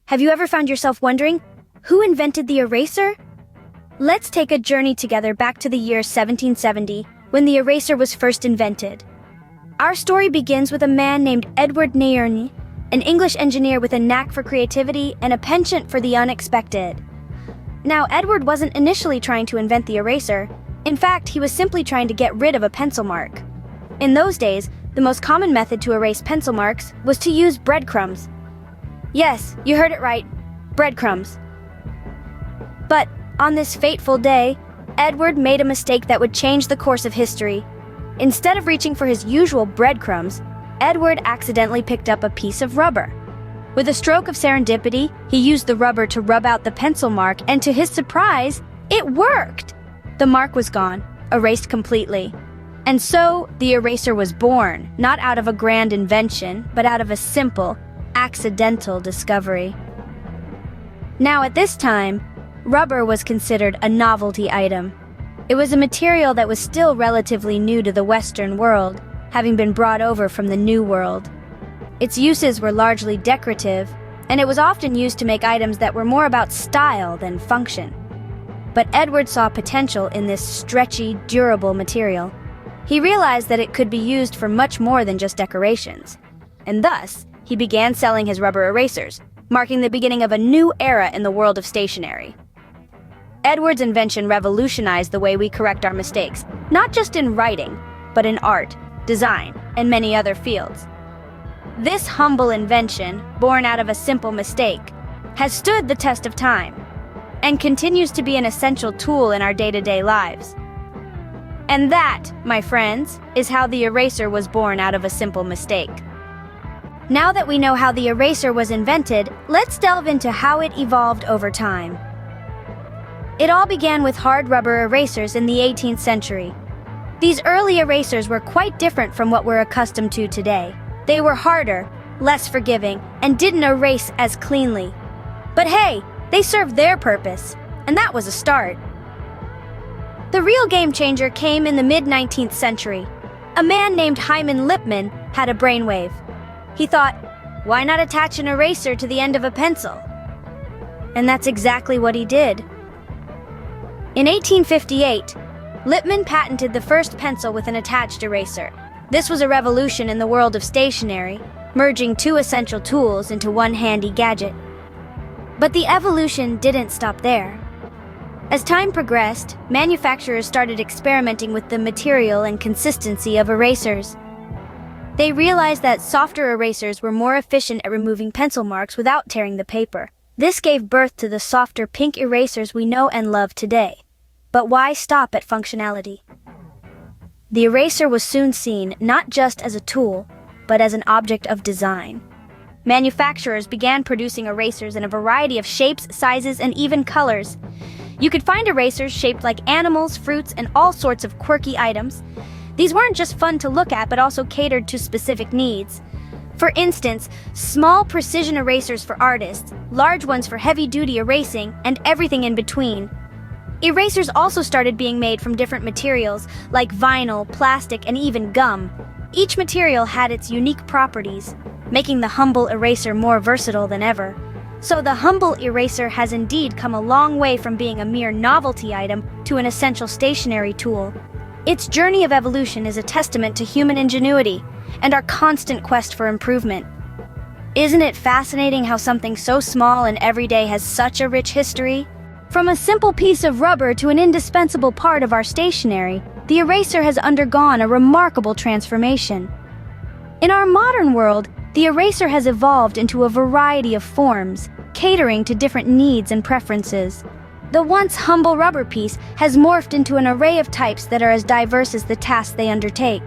Have you ever found yourself wondering, who invented the eraser? Let's take a journey together back to the year 1770, when the eraser was first invented. Our story begins with a man named Edward Nairne, an English engineer with a knack for creativity and a penchant for the unexpected. Now, Edward wasn't initially trying to invent the eraser. In fact, he was simply trying to get rid of a pencil mark. In those days, the most common method to erase pencil marks was to use breadcrumbs. Yes, you heard it right, breadcrumbs. But on this fateful day, Edward made a mistake that would change the course of history. Instead of reaching for his usual breadcrumbs, Edward accidentally picked up a piece of rubber. With a stroke of serendipity, he used the rubber to rub out the pencil mark, and to his surprise, it worked! The mark was gone, erased completely. And so, the eraser was born, not out of a grand invention, but out of a simple, accidental discovery. Now, at this time, rubber was considered a novelty item. It was a material that was still relatively new to the Western world, having been brought over from the New World. Its uses were largely decorative, and it was often used to make items that were more about style than function. But Edward saw potential in this stretchy, durable material. He realized that it could be used for much more than just decorations, and thus, he began selling his rubber erasers, marking the beginning of a new era in the world of stationery. Edward's invention revolutionized the way we correct our mistakes, not just in writing, but in art, design, and many other fields. This humble invention, born out of a simple mistake, has stood the test of time and continues to be an essential tool in our day-to-day lives. And that, my friends, is how the eraser was born out of a simple mistake. Now that we know how the eraser was invented, let's delve into how it evolved over time. It all began with hard rubber erasers in the 18th century. These early erasers were quite different from what we're accustomed to today. They were harder, less forgiving, and didn't erase as cleanly. But hey, they served their purpose, and that was a start. The real game changer came in the mid-19th century. A man named Hyman Lipman had a brainwave. He thought, why not attach an eraser to the end of a pencil? And that's exactly what he did. In 1858, Lipman patented the first pencil with an attached eraser. This was a revolution in the world of stationery, merging two essential tools into one handy gadget. But the evolution didn't stop there. As time progressed, manufacturers started experimenting with the material and consistency of erasers. They realized that softer erasers were more efficient at removing pencil marks without tearing the paper. This gave birth to the softer pink erasers we know and love today. But why stop at functionality? The eraser was soon seen not just as a tool, but as an object of design. Manufacturers began producing erasers in a variety of shapes, sizes, and even colors. You could find erasers shaped like animals, fruits, and all sorts of quirky items. These weren't just fun to look at, but also catered to specific needs. For instance, small precision erasers for artists, large ones for heavy-duty erasing, and everything in between. Erasers also started being made from different materials, like vinyl, plastic, and even gum. Each material had its unique properties, making the humble eraser more versatile than ever. So the humble eraser has indeed come a long way from being a mere novelty item to an essential stationery tool. Its journey of evolution is a testament to human ingenuity and our constant quest for improvement. Isn't it fascinating how something so small and everyday has such a rich history? From a simple piece of rubber to an indispensable part of our stationery, the eraser has undergone a remarkable transformation. In our modern world, the eraser has evolved into a variety of forms, catering to different needs and preferences. The once humble rubber piece has morphed into an array of types that are as diverse as the tasks they undertake.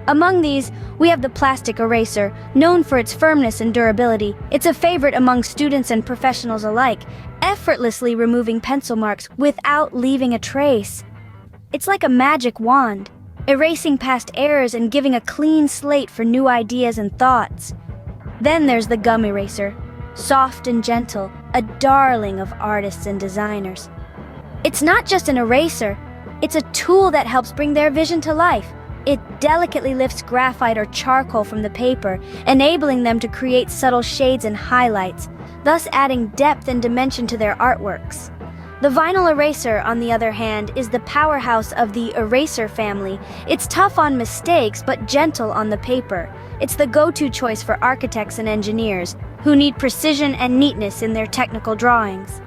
Among these, we have the plastic eraser, known for its firmness and durability. It's a favorite among students and professionals alike, effortlessly removing pencil marks without leaving a trace. It's like a magic wand, erasing past errors and giving a clean slate for new ideas and thoughts. Then there's the gum eraser, soft and gentle, a darling of artists and designers. It's not just an eraser, it's a tool that helps bring their vision to life. It delicately lifts graphite or charcoal from the paper, enabling them to create subtle shades and highlights, thus adding depth and dimension to their artworks. The vinyl eraser, on the other hand, is the powerhouse of the eraser family. It's tough on mistakes, but gentle on the paper. It's the go-to choice for architects and engineers, who need precision and neatness in their technical drawings.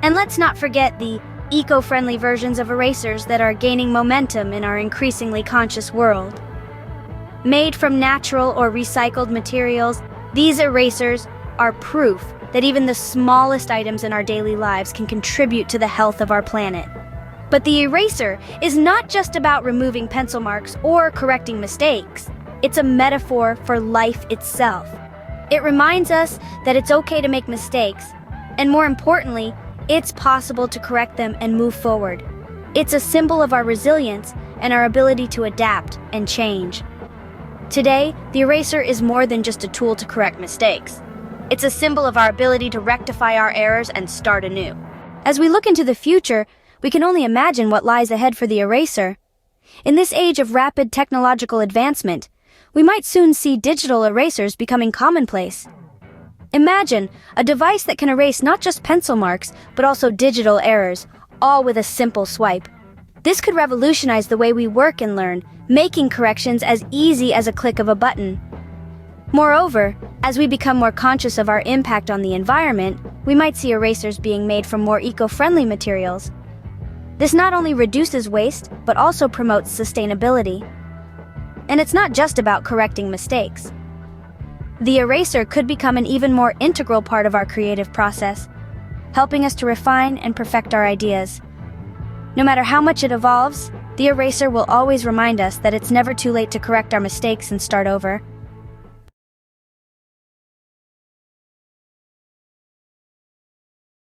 And let's not forget the eco-friendly versions of erasers that are gaining momentum in our increasingly conscious world. Made from natural or recycled materials, these erasers are proof that even the smallest items in our daily lives can contribute to the health of our planet. But the eraser is not just about removing pencil marks or correcting mistakes. It's a metaphor for life itself. It reminds us that it's okay to make mistakes, and more importantly, it's possible to correct them and move forward. It's a symbol of our resilience and our ability to adapt and change. Today, the eraser is more than just a tool to correct mistakes. It's a symbol of our ability to rectify our errors and start anew. As we look into the future, we can only imagine what lies ahead for the eraser. In this age of rapid technological advancement, we might soon see digital erasers becoming commonplace. Imagine a device that can erase not just pencil marks, but also digital errors, all with a simple swipe. This could revolutionize the way we work and learn, making corrections as easy as a click of a button. Moreover, as we become more conscious of our impact on the environment, we might see erasers being made from more eco-friendly materials. This not only reduces waste, but also promotes sustainability. And it's not just about correcting mistakes. The eraser could become an even more integral part of our creative process, helping us to refine and perfect our ideas. No matter how much it evolves, the eraser will always remind us that it's never too late to correct our mistakes and start over.